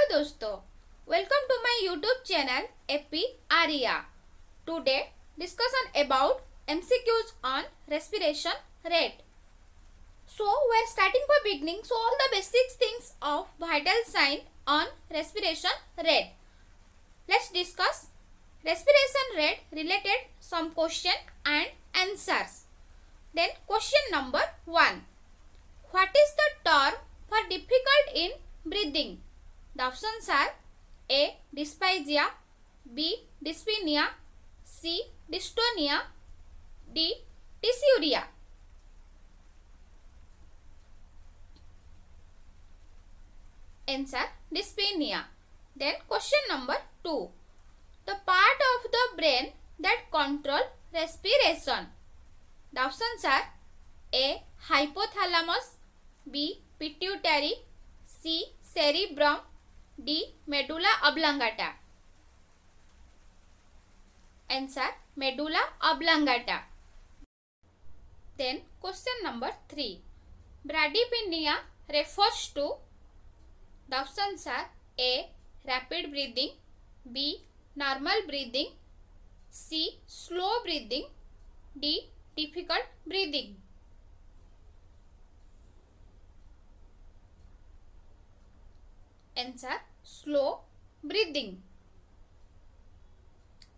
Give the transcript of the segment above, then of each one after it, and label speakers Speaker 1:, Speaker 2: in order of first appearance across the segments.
Speaker 1: दोस्तों, welcome to my YouTube channel AP Arya. Today discussion about MCQs on respiration rate. So we are starting for beginning. So all the basic things of vital sign on respiration rate. Let's discuss respiration rate related some question and answers. Then question number 1. What is the term for difficult in breathing? The options are A. Dysphagia, B. Dyspnea, C. Dystonia, D. Dysuria. Answer dyspnea. Then question number 2. The part of the brain that control respiration. The options are A. Hypothalamus, B. Pituitary, C. Cerebrum, D. Medulla oblongata. Answer medulla oblongata. Then question number 3. Bradypnea refers to. The options are A. Rapid breathing, B. Normal breathing, C. Slow breathing, D. Difficult breathing. Answer slow breathing.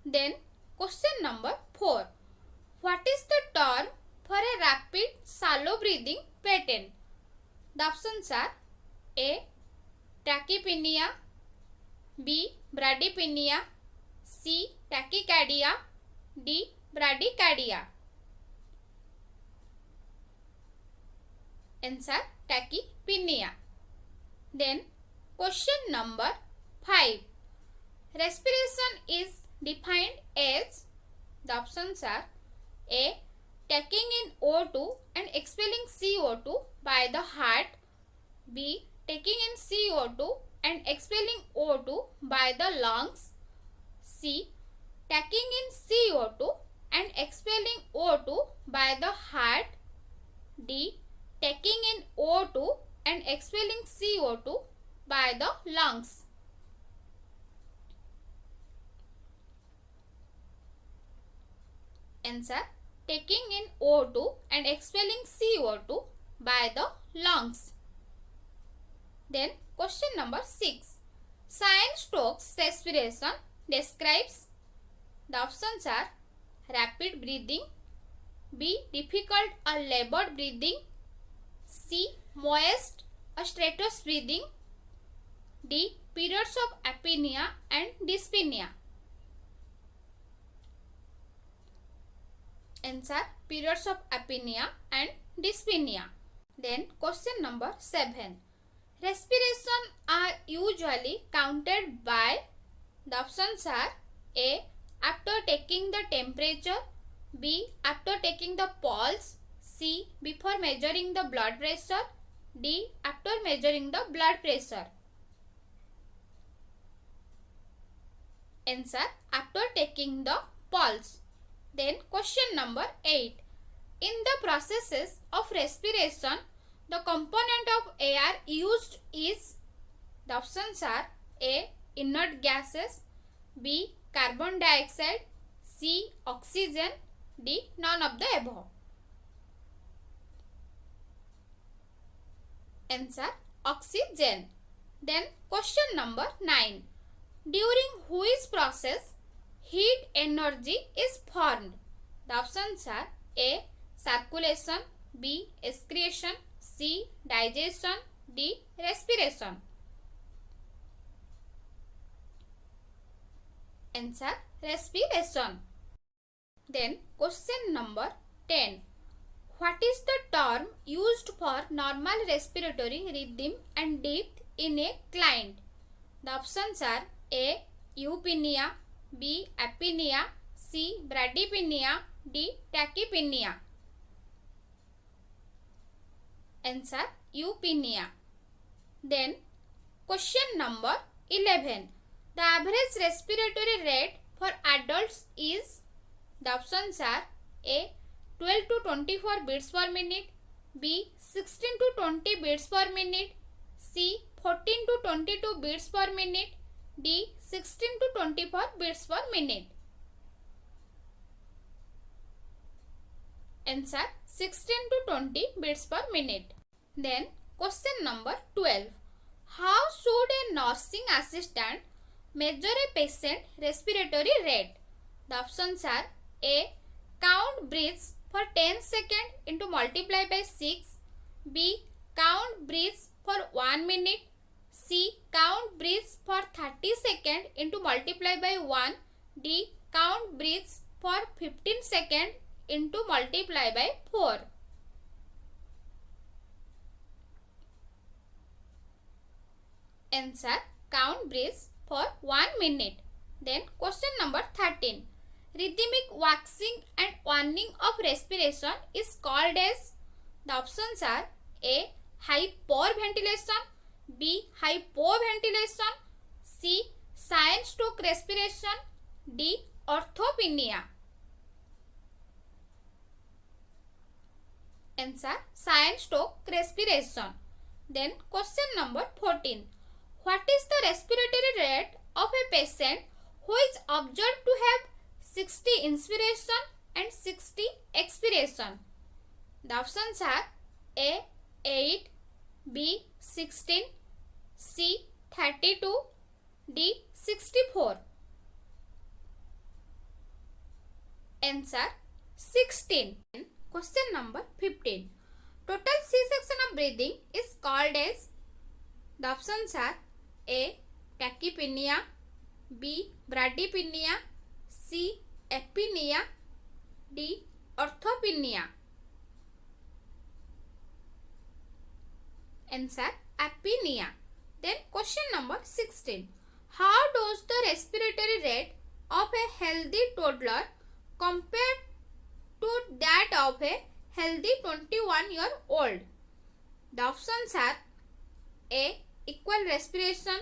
Speaker 1: Then question number 4. What is the term for a rapid shallow breathing pattern? The options are A. Tachypnea, B. Bradypnea, C. Tachycardia, D. Bradycardia. Answer tachypnea. Then question number 5. Respiration is defined as. The options are A. Taking in O2 and expelling CO2 by the heart, B. Taking in CO2 and expelling O2 by the lungs, C. Taking in CO2 and expelling O2 by the heart, D. Taking in O2 and expelling CO2 by the lungs. Answer taking in O2 and expelling CO2 by the lungs. Then question number 6. Cheyne-Stokes respiration describes. The options are rapid breathing, B. Difficult or labored breathing, C. Moist or stratos breathing, D. Periods of apnea and dyspnea. Answer periods of apnea and dyspnea. Then question number 7. Respiration are usually counted by. The options are A. After taking the temperature, B. After taking the pulse, C. Before measuring the blood pressure, D. After measuring the blood pressure. Answer after taking the pulse. Then question number 8. In the processes of respiration, the component of air used is. The options are A. Inert gases, B. Carbon dioxide, C. Oxygen, D. None of the above. Answer oxygen. Then question number 9. During which process heat energy is formed? The options are A. Circulation, B. Excretion, C. Digestion, D. Respiration. Answer respiration. Then question number 10. What is the term used for normal respiratory rhythm and depth in a client? The options are A. Eupnea, B. Apnea, C. Bradypnea, D. Tachypnea. Answer eupnea. Then question number 11. The average respiratory rate for adults is. The options are A. 12 to 24 beats per minute, B. 16 to 20 beats per minute, C. 14 to 22 beats per minute. D. 16 to 24 beats per minute. Answer 16 to 20 beats per minute. Then question number 12. How should a nursing assistant measure a patient respiratory rate? The options are A. Count breaths for 10 seconds into multiply by 6. B. Count breaths for 1 minute. C. Count breaths for 30 seconds into multiply by 1. D. Count breaths for 15 seconds into multiply by 4. Answer count breaths for 1 minute. Then question number 13. Rhythmic waxing and waning of respiration is called as. The options are A. Hyperventilation, B. Hypoventilation, C. Cyan-Stokes respiration, D. Orthopnea. Answer Cyan-Stokes respiration. Then question number 14. What is the respiratory rate of a patient who is observed to have 60 inspiration and 60 expiration? The options are A. 8, B. 16, C. 32, D. 64. Answer 16. Question number 15. Total C-section of breathing is called as. The options are A. Tachypnea, B. Bradypnea, C. Apnea, D. Orthopnea. Answer apnea. Then question number 16. How does the respiratory rate of a healthy toddler compare to that of a healthy 21-year-old? The options are A. Equal respiration,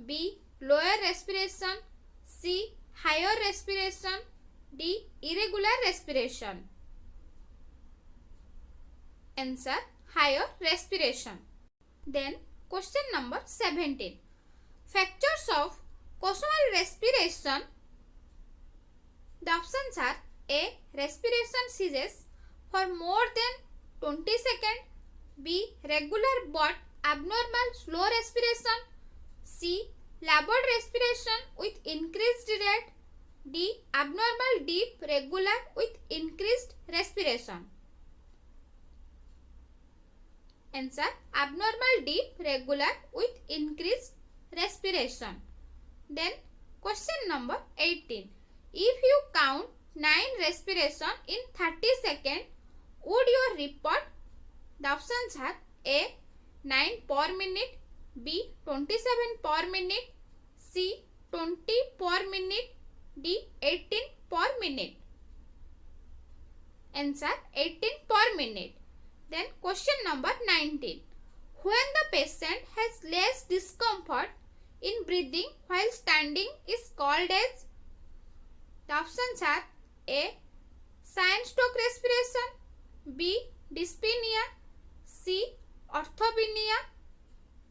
Speaker 1: B. Lower respiration, C. Higher respiration, D. Irregular respiration. Answer higher respiration. Then question number 17. Factors of Kussmaul respiration. The options are A. Respiration ceases for more than 20 seconds, B. Regular but abnormal slow respiration, C. Labored respiration with increased rate, D. Abnormal deep regular with increased respiration. Answer abnormal deep regular with increased respiration. Then question number 18. If you count 9 respiration in 30 seconds, would you report? The options are A. 9 per minute, B. 27 per minute, C. 20 per minute, D. 18 per minute. Answer 18 per minute. Then question number 19. When the patient has less discomfort in breathing while standing is called as. The options are A. Cyan-Stokes respiration, B. Dyspnea, C. Orthopnea,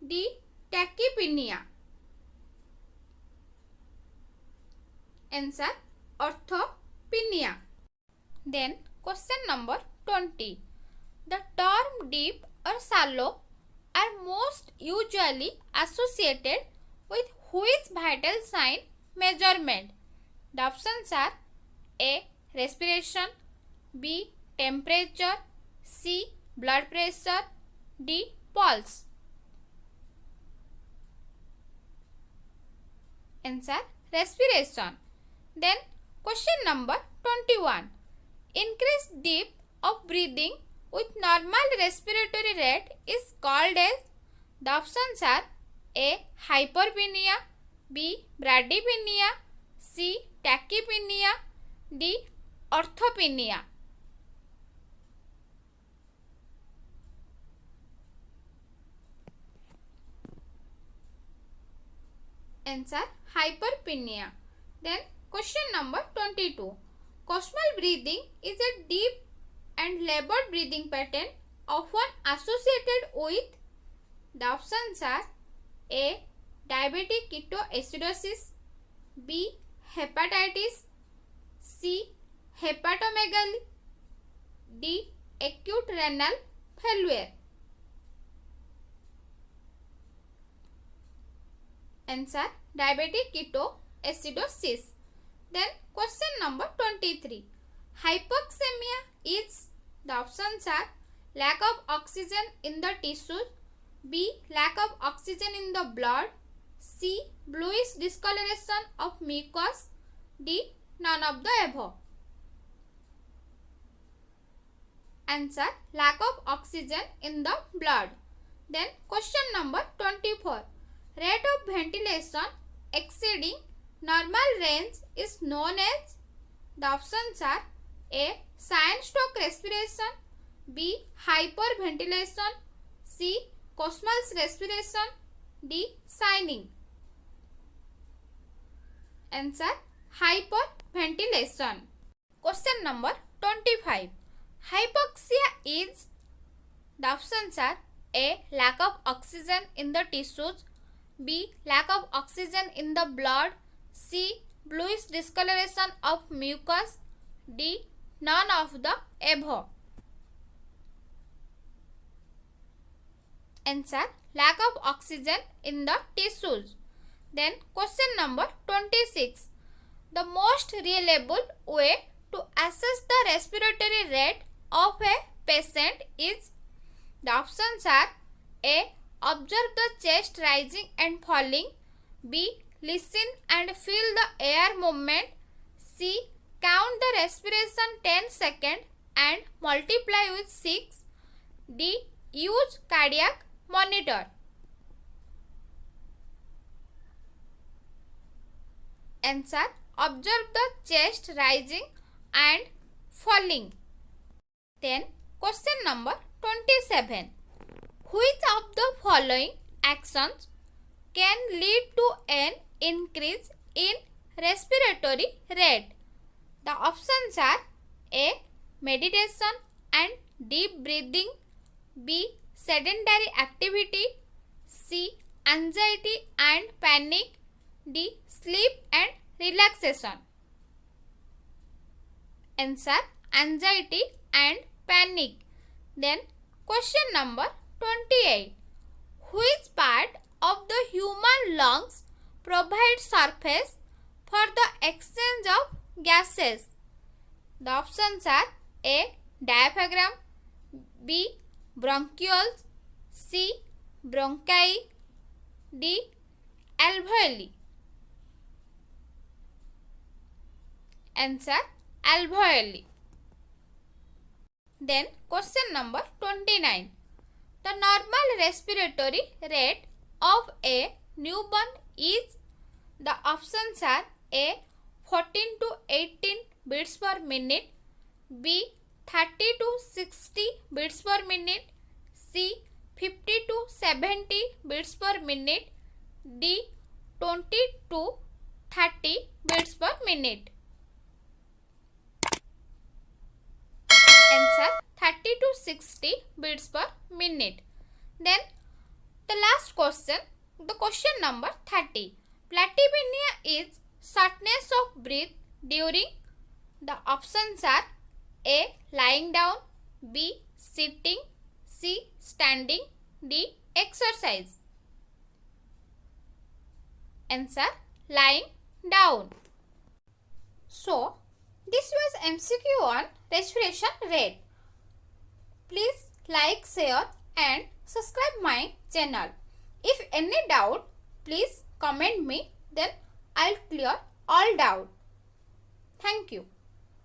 Speaker 1: D. Tachypnea. Answer orthopnea. Then question number 20. The term deep or shallow are most usually associated with which vital sign measurement? The options are A. Respiration, B. Temperature, C. Blood pressure, D. Pulse. Answer respiration. Then question number 21. Increased depth of breathing with normal respiratory rate is called as. The options are A. Hyperpnea, B. Bradypnea, C. Tachypnea, D. Orthopnea. Answer hyperpnea. Then question number 22. Kussmaul breathing is a deep and labored breathing pattern often associated with. The options are A. Diabetic ketoacidosis, B. Hepatitis, C. Hepatomegaly, D. Acute renal failure. Answer: diabetic ketoacidosis. Then question number 23. Hypoxemia is, the options are lack of oxygen in the tissues, B. lack of oxygen in the blood, C. bluish discoloration of mucus, D. none of the above. Answer: lack of oxygen in the blood. Then question number 24. Rate of ventilation exceeding normal range is known as, the options are A. Cyan-Stokes respiration, B. hyperventilation, C. Kussmaul's respiration, D. signing. Answer: hyperventilation. Question number 25. Hypoxia is, the options are A. lack of oxygen in the tissues, B. lack of oxygen in the blood, C. bluish discoloration of mucus, D. none of the above. Answer: lack of oxygen in the tissues. Then question number 26. The most reliable way to assess the respiratory rate of a patient is, the options are A. observe the chest rising and falling, B. listen and feel the air movement, C. count the respiration 10 seconds and multiply with 6, D. use cardiac monitor. Answer: observe the chest rising and falling. Then question number 27. Which of the following actions can lead to an increase in respiratory rate? The options are A. meditation and deep breathing, B. sedentary activity, C. anxiety and panic, D. sleep and relaxation. Answer: anxiety and panic. Then question number 28. Which part of the human lungs provides surface for the exchange of gases? The options are A. diaphragm, B. bronchioles, C. bronchi, D. alveoli. Answer: alveoli. Then question number 29. The normal respiratory rate of a newborn is, the options are A. 14 to 18 beats per minute, B. 30 to 60 beats per minute, C. 50 to 70 beats per minute, D. 20 to 30 beats per minute. Answer: 30 to 60 beats per minute. Then the last question, the question number 30. Platypnea is shortness of breath during, the options are A. lying down, B. sitting, C. standing, D. exercise. Answer: lying down. So this was MCQ on respiration rate. Please like, share and subscribe my channel. If any doubt, please comment me, then I'll clear all doubt. Thank you.